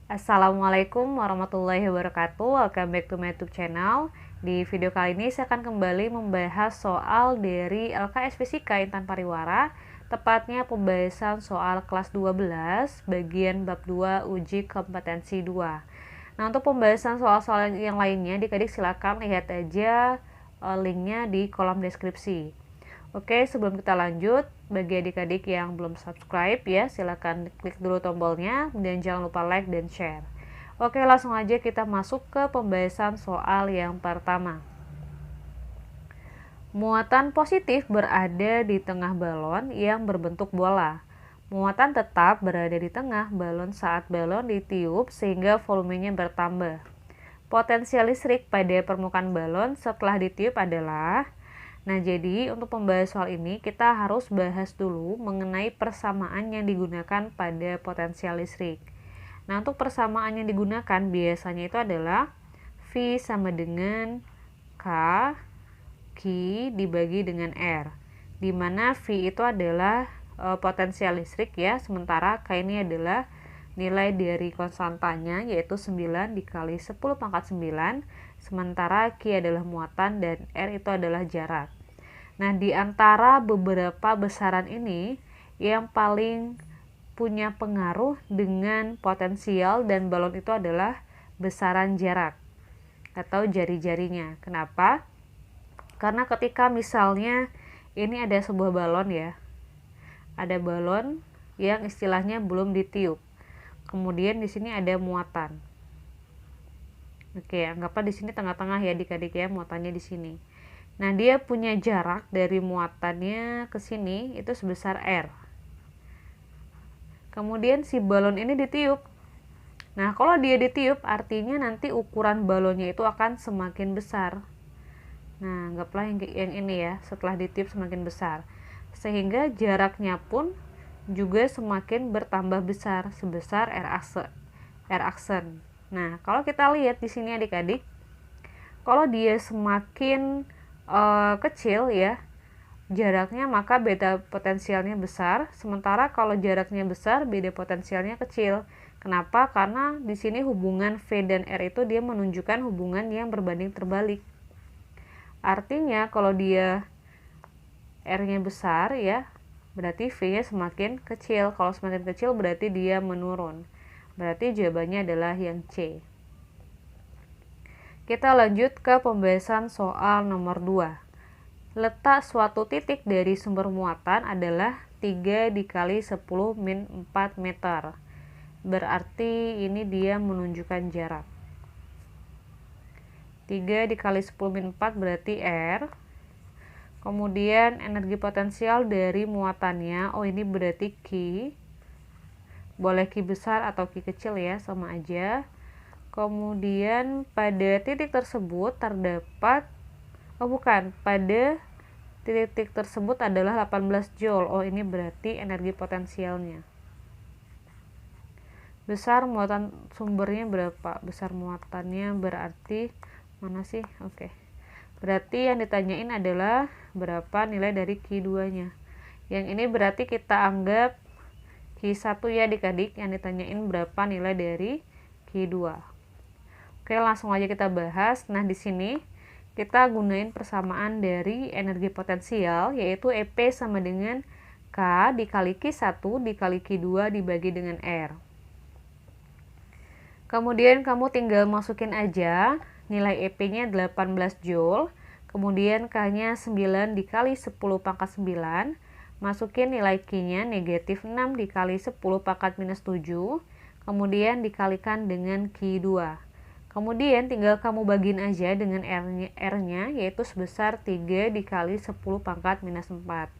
Assalamualaikum warahmatullahi wabarakatuh. Welcome back to my YouTube channel. Di video kali ini saya akan kembali membahas soal dari LKS Fisika Intan Pariwara, tepatnya pembahasan soal kelas 12 bagian bab 2 uji kompetensi 2. Nah, untuk pembahasan soal-soal yang lainnya, adik-adik silakan lihat aja linknya di kolom deskripsi. Oke, sebelum kita lanjut, bagi adik-adik yang belum subscribe ya, silakan klik dulu tombolnya dan jangan lupa like dan share. Oke, langsung aja kita masuk ke pembahasan soal yang pertama. Muatan positif berada di tengah balon yang berbentuk bola. Muatan tetap berada di tengah balon saat balon ditiup sehingga volumenya bertambah. Potensial listrik pada permukaan balon setelah ditiup adalah. Nah, jadi untuk membahas soal ini kita harus bahas dulu mengenai persamaan yang digunakan pada potensial listrik. Nah, untuk persamaan yang digunakan biasanya itu adalah V sama dengan K, Q dibagi dengan R, di mana V itu adalah potensial listrik ya, sementara K ini adalah nilai dari konstantanya yaitu 9 dikali 10 pangkat 9, sementara Q adalah muatan dan R itu adalah jarak. Nah, di antara beberapa besaran ini yang paling punya pengaruh dengan potensial dan balon itu adalah besaran jarak atau jari-jarinya. Kenapa? Karena ketika misalnya ini ada sebuah balon ya, ada balon yang istilahnya belum ditiup. Kemudian di sini ada muatan. Oke, anggaplah di sini tengah-tengah ya adik-adik ya, muatannya di sini. Nah, dia punya jarak dari muatannya ke sini itu sebesar R. Kemudian si balon ini ditiup. Nah, kalau dia ditiup artinya nanti ukuran balonnya itu akan semakin besar. Nah, anggaplah yang ini ya, setelah ditiup semakin besar. Sehingga jaraknya pun juga semakin bertambah besar sebesar R aksen. Nah, kalau kita lihat di sini adik-adik, kalau dia semakin kecil ya jaraknya, maka beda potensialnya besar, sementara kalau jaraknya besar beda potensialnya kecil. Kenapa? Karena di sini hubungan V dan R itu dia menunjukkan hubungan yang berbanding terbalik. Artinya kalau dia R-nya besar ya, berarti V-nya semakin kecil. Kalau semakin kecil berarti dia menurun. Berarti jawabannya adalah yang C. Kita lanjut ke pembahasan soal nomor 2. Letak suatu titik dari sumber muatan adalah 3 dikali 10 min 4 meter. Berarti ini dia menunjukkan jarak. 3 dikali 10 min 4 berarti R. Kemudian energi potensial dari muatannya, oh ini berarti Q. Boleh Q besar atau Q kecil ya, sama aja. Kemudian pada titik tersebut terdapat, pada titik tersebut adalah 18 joule. Oh, ini berarti energi potensialnya. Besar muatan sumbernya berapa? Besar muatannya berarti mana sih? Oke. Berarti yang ditanyain adalah berapa nilai dari Q2-nya. Yang ini berarti kita anggap Q1 ya adik-adik, yang ditanyain berapa nilai dari Q2. Oke, langsung aja kita bahas. Nah, di sini kita gunain persamaan dari energi potensial, yaitu EP sama dengan K dikali Q1 dikali Q2 dibagi dengan R. Kemudian kamu tinggal masukin aja nilai EP-nya 18 Joule, kemudian K-nya 9 dikali 10 pangkat 9, masukin nilai Q-nya negatif 6 dikali 10 pangkat minus 7, kemudian dikalikan dengan Q2. Kemudian tinggal kamu bagiin aja dengan R-nya yaitu sebesar 3 dikali 10 pangkat minus 4.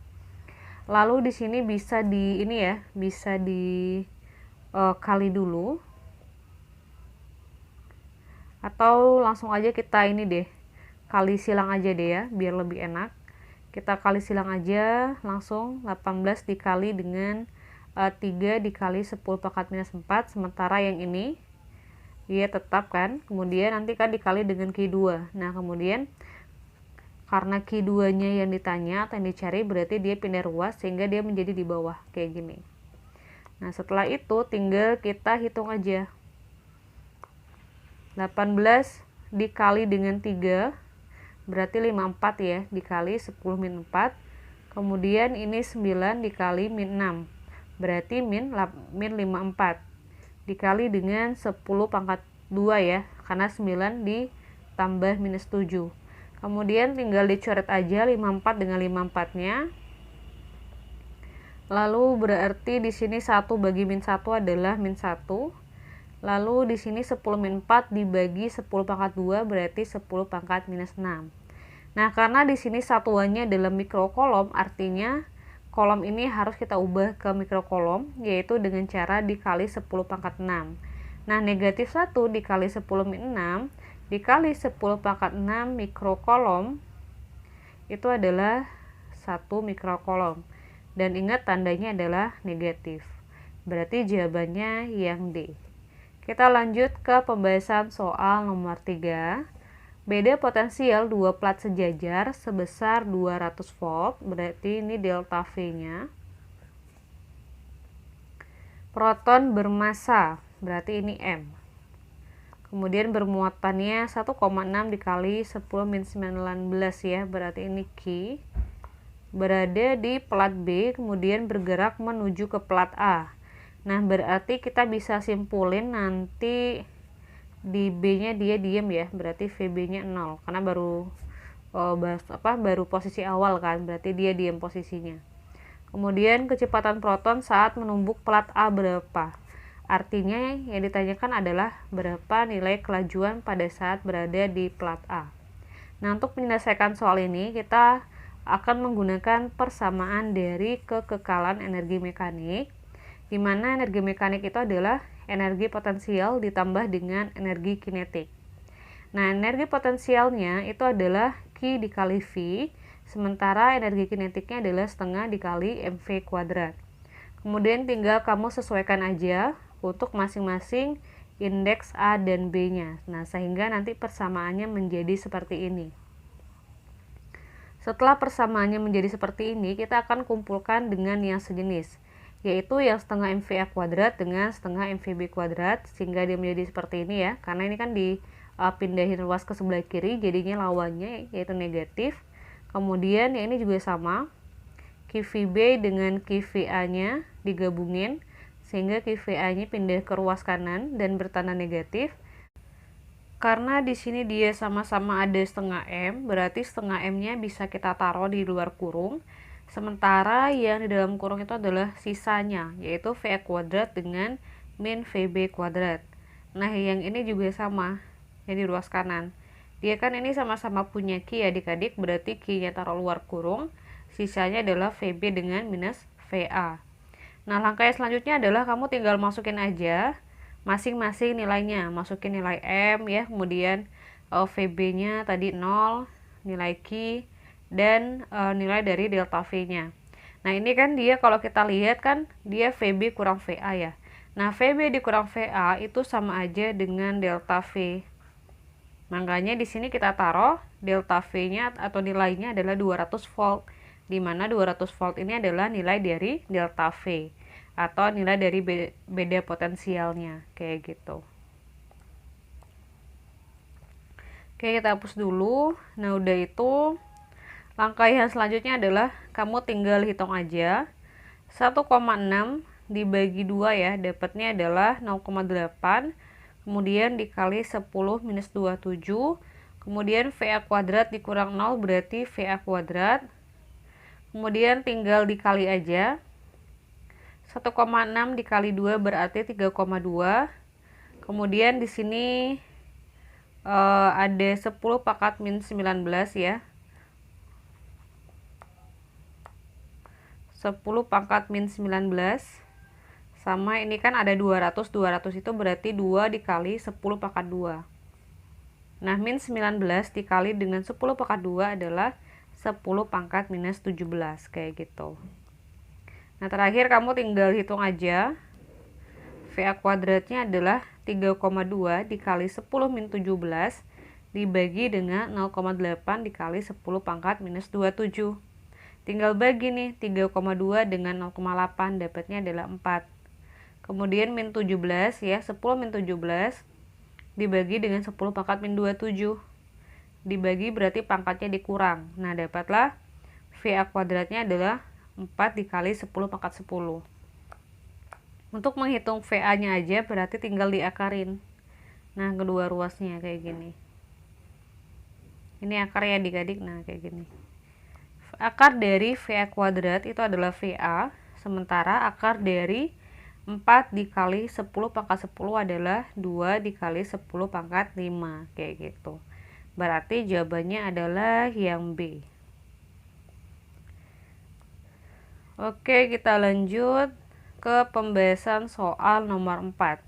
Lalu di sini bisa dikali dulu. Atau langsung aja kita kali silang aja deh ya, biar lebih enak. Kita kali silang aja langsung 18 dikali dengan 3 dikali 10 pangkat minus 4, sementara yang ini dia tetap kan, kemudian nanti kan dikali dengan Q2. Nah, kemudian karena Q2 nya yang ditanya atau yang dicari, berarti dia pindah ruas sehingga dia menjadi di bawah kayak gini. Nah, setelah itu tinggal kita hitung aja 18 dikali dengan 3 berarti 54 ya, dikali 10 min 4. Kemudian ini 9 dikali min 6 berarti min 54 dikali dengan 10 pangkat 2 ya, karena 9 ditambah minus 7. Kemudian tinggal dicoret aja 54 dengan 54 nya. Lalu berarti di sini 1 bagi min 1 adalah min 1. Lalu di sini 10 min 4 dibagi 10 pangkat 2 berarti 10 pangkat minus 6. Nah, karena di sini satuannya adalah mikrokolom, artinya kolom ini harus kita ubah ke mikrokolom, yaitu dengan cara dikali 10 pangkat 6. Nah, negatif 1 dikali 10 min 6 dikali 10 pangkat 6 mikrokolom itu adalah 1 mikrokolom. Dan ingat tandanya adalah negatif. Berarti jawabannya yang D. Kita lanjut ke pembahasan soal nomor 3. Beda potensial dua plat sejajar sebesar 200 volt, berarti ini delta V-nya. Proton bermassa, berarti ini M. Kemudian bermuatannya 1,6 dikali 10 min 19 ya, berarti ini Q. Berada di plat B, kemudian bergerak menuju ke plat A. Nah, berarti kita bisa simpulin nanti di B-nya dia diem ya, berarti VB-nya 0 karena baru posisi awal kan, berarti dia diem posisinya. Kemudian kecepatan proton saat menumbuk plat A berapa? Artinya yang ditanyakan adalah berapa nilai kelajuan pada saat berada di plat A. Nah, untuk menyelesaikan soal ini kita akan menggunakan persamaan dari kekekalan energi mekanik, di mana energi mekanik itu adalah energi potensial ditambah dengan energi kinetik. Nah, energi potensialnya itu adalah Q dikali V, sementara energi kinetiknya adalah setengah dikali mv kuadrat. Kemudian tinggal kamu sesuaikan aja untuk masing-masing indeks A dan B-nya. Nah, sehingga nanti persamaannya menjadi seperti ini. Setelah persamaannya menjadi seperti ini, kita akan kumpulkan dengan yang sejenis, yaitu yang setengah MVA kuadrat dengan setengah MVB kuadrat, sehingga dia menjadi seperti ini ya, karena ini kan dipindahin ruas ke sebelah kiri, jadinya lawannya yaitu negatif. Kemudian ya ini juga sama, QVB dengan QVA-nya digabungin, sehingga QVA-nya pindah ke ruas kanan dan bertanda negatif. Karena di sini dia sama-sama ada setengah M, berarti setengah M-nya bisa kita taruh di luar kurung. Sementara yang di dalam kurung itu adalah sisanya, yaitu VA kuadrat dengan min VB kuadrat. Nah, yang ini juga sama, yang di ruas kanan. Dia kan ini sama-sama punya Q ya adik-adik, berarti Q-nya taruh luar kurung, sisanya adalah VB dengan minus VA. Nah, langkah yang selanjutnya adalah kamu tinggal masukin aja masing-masing nilainya, masukin nilai M ya, kemudian VB-nya tadi 0, nilai Q, dan nilai dari delta V-nya. Nah, ini kan dia kalau kita lihat kan dia VB kurang VA ya. Nah, VB dikurang VA itu sama aja dengan delta V. Makanya di sini kita taruh delta V-nya atau nilainya adalah 200 volt, di mana 200 volt ini adalah nilai dari delta V atau nilai dari beda potensialnya, kayak gitu. Oke, kita hapus dulu. Nah, udah itu langkah yang selanjutnya adalah kamu tinggal hitung aja 1,6 dibagi 2 ya, dapatnya adalah 0,8, kemudian dikali 10 minus 27, kemudian VA kuadrat dikurang 0 berarti VA kuadrat, kemudian tinggal dikali aja 1,6 dikali 2 berarti 3,2. Kemudian di sini ada 10 pangkat min 19 ya. 10 pangkat min 19 sama ini kan ada 200 itu berarti 2 dikali 10 pangkat 2. Nah, min 19 dikali dengan 10 pangkat 2 adalah 10 pangkat minus 17 kayak gitu. Nah, terakhir kamu tinggal hitung aja. VA kuadratnya adalah 3,2 dikali 10 min 17 dibagi dengan 0,8 dikali 10 pangkat minus 27. Tinggal bagi nih 3,2 dengan 0,8, dapatnya adalah 4. Kemudian min 17 ya, 10 min 17 dibagi dengan 10 pangkat min 27. Dibagi berarti pangkatnya dikurang. Nah, dapatlah VA kuadratnya adalah 4 dikali 10 pangkat 10. Untuk menghitung VA-nya aja berarti tinggal diakarin. Nah, kedua ruasnya kayak gini. Ini akar ya adik-adik, nah kayak gini. Akar dari VA kuadrat itu adalah VA, sementara akar dari 4 dikali 10 pangkat 10 adalah 2 dikali 10 pangkat 5, kayak gitu. Berarti jawabannya adalah yang B. Oke, kita lanjut ke pembahasan soal nomor 4.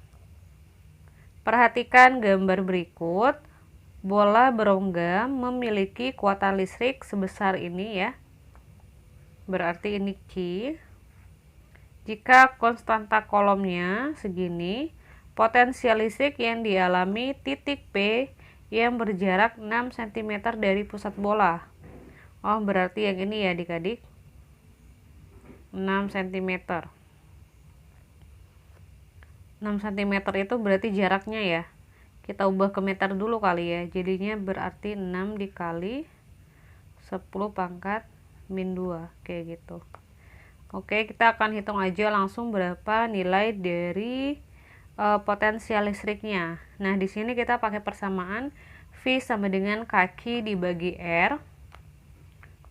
Perhatikan gambar berikut. Bola berongga memiliki kekuatan listrik sebesar ini ya. Berarti ini Q. Jika konstanta kolomnya segini, potensial listrik yang dialami titik P yang berjarak 6 cm dari pusat bola. Oh, berarti yang ini ya adik-adik. 6 cm. 6 cm itu berarti jaraknya ya. Kita ubah ke meter dulu kali ya. Jadinya berarti 6 dikali 10 pangkat min 2. Kayak gitu. Oke, kita akan hitung aja langsung berapa nilai dari potensial listriknya. Nah, di sini kita pakai persamaan V sama dengan kaki dibagi R.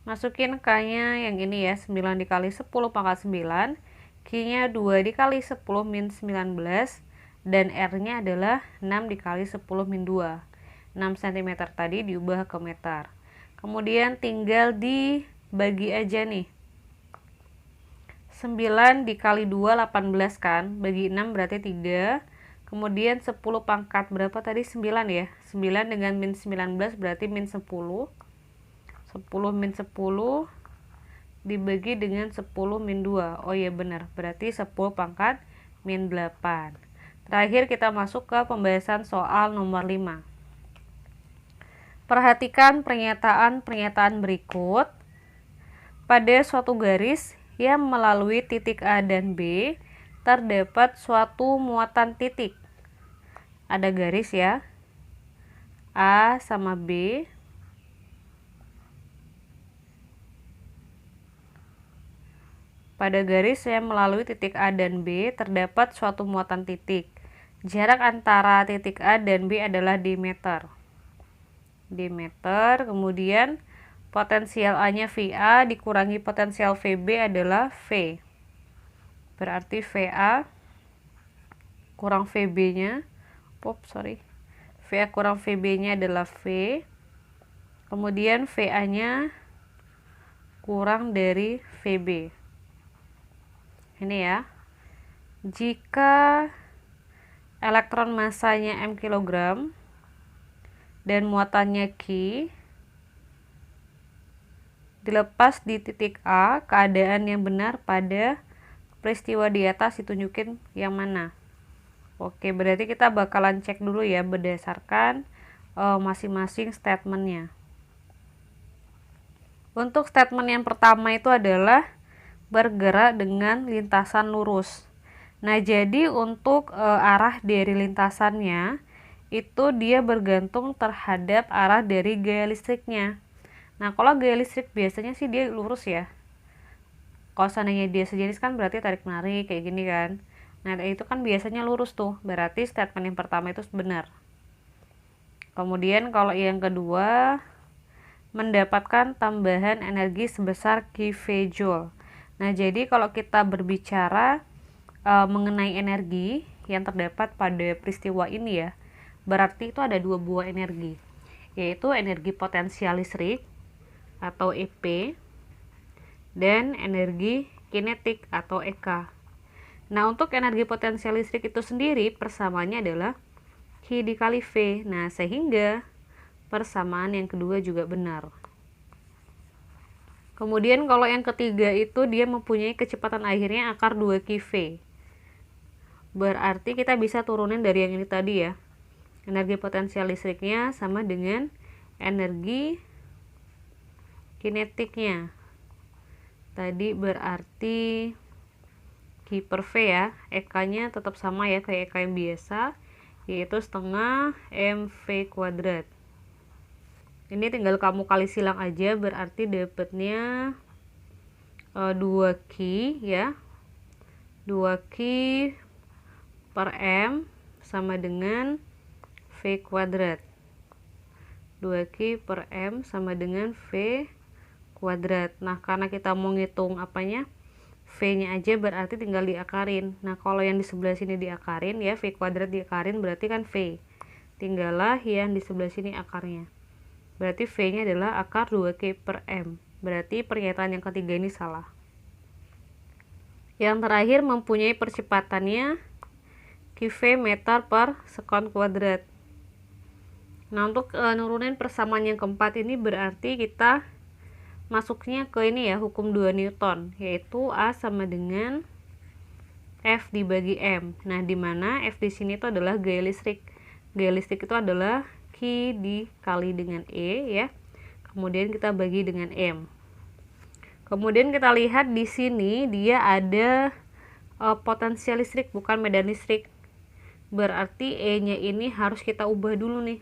Masukin K-nya yang ini ya, 9 dikali 10 pangkat 9. Q-nya 2 dikali 10 min 19. Dan R-nya adalah 6 dikali 10 min 2. 6 cm tadi diubah ke meter. Kemudian tinggal dibagi aja nih. 9 dikali 2, 18 kan. Bagi 6 berarti 3. Kemudian 10 pangkat berapa tadi? 9 ya. 9 dengan min 19 berarti min 10. 10 min 10 dibagi dengan 10 min 2. Oh iya benar. Berarti 10 pangkat min 8. Terakhir kita masuk ke pembahasan soal nomor 5. Perhatikan pernyataan-pernyataan berikut. Pada suatu garis yang melalui titik A dan B, terdapat suatu muatan titik. Ada garis ya, A sama B. Pada garis yang melalui titik A dan B, terdapat suatu muatan titik. Jarak antara titik A dan B adalah d meter. D meter, kemudian potensial A-nya VA dikurangi potensial VB adalah V. Berarti VA kurang VB-nya. VA kurang VB-nya adalah V. Kemudian VA-nya kurang dari VB. Ini ya. Jika elektron massanya M kg dan muatannya Q, dilepas di titik A, keadaan yang benar pada peristiwa di atas ditunjukin yang mana? Oke, berarti kita bakalan cek dulu ya berdasarkan masing-masing statementnya. Untuk statement yang pertama itu adalah bergerak dengan lintasan lurus. Nah, jadi untuk arah dari lintasannya itu dia bergantung terhadap arah dari gaya listriknya. Nah, kalau gaya listrik biasanya sih dia lurus ya. Kalau seandainya dia sejenis kan berarti tarik-menarik kayak gini kan. Nah, itu kan biasanya lurus tuh. Berarti statement yang pertama itu benar. Kemudian kalau yang kedua, mendapatkan tambahan energi sebesar kV joule. Nah, jadi kalau kita berbicara mengenai energi yang terdapat pada peristiwa ini ya, berarti itu ada dua buah energi, yaitu energi potensial listrik atau EP dan energi kinetik atau EK. Nah, untuk energi potensial listrik itu sendiri persamaannya adalah Q dikali V. Nah, sehingga persamaan yang kedua juga benar. Kemudian kalau yang ketiga itu dia mempunyai kecepatan akhirnya akar 2 kV. Berarti kita bisa turunin dari yang ini tadi ya. Energi potensial listriknya sama dengan energi kinetiknya. Tadi berarti Q per V ya. EK-nya tetap sama ya kayak EK yang biasa. yaitu setengah MV kuadrat. Ini tinggal kamu kali silang aja, berarti dapatnya 2Q ya. 2Q per M sama dengan V kuadrat. 2Q per M sama dengan V kuadrat. Nah, karena kita mau ngitung apanya, V-nya aja, berarti tinggal diakarin. Nah, kalau yang di sebelah sini diakarin ya, V kuadrat diakarin berarti kan V. Tinggallah yang di sebelah sini akarnya. Berarti V-nya adalah akar 2Q per M. Berarti pernyataan yang ketiga ini salah. Yang terakhir mempunyai percepatannya QV meter per sekon kuadrat. Nah, untuk nurunin persamaan yang keempat ini berarti kita masuknya ke ini ya, hukum 2 Newton, yaitu A sama dengan F dibagi M. Nah, di mana F di sini itu adalah gaya listrik. Gaya listrik itu adalah Q dikali dengan E ya. Kemudian kita bagi dengan M. Kemudian kita lihat di sini dia ada potensial listrik, bukan medan listrik. Berarti E-nya ini harus kita ubah dulu nih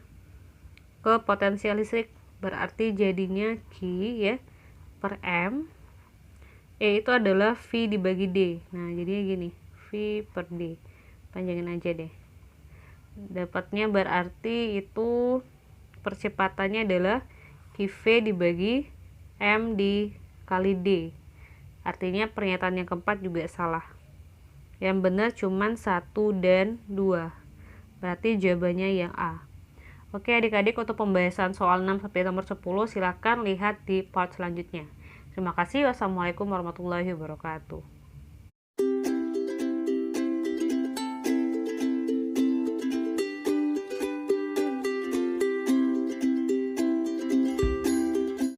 ke potensial listrik. Berarti jadinya Q ya per M. E itu adalah V dibagi D. Nah, jadinya gini, V per D. Panjangin aja deh. Dapatnya berarti itu percepatannya adalah QV dibagi M dikali D. Artinya pernyataan yang keempat juga salah. Yang benar cuman 1 dan 2. Berarti jawabannya yang A. Oke adik-adik, untuk pembahasan soal 6 sampai nomor 10 silakan lihat di part selanjutnya. Terima kasih. Wassalamualaikum warahmatullahi wabarakatuh.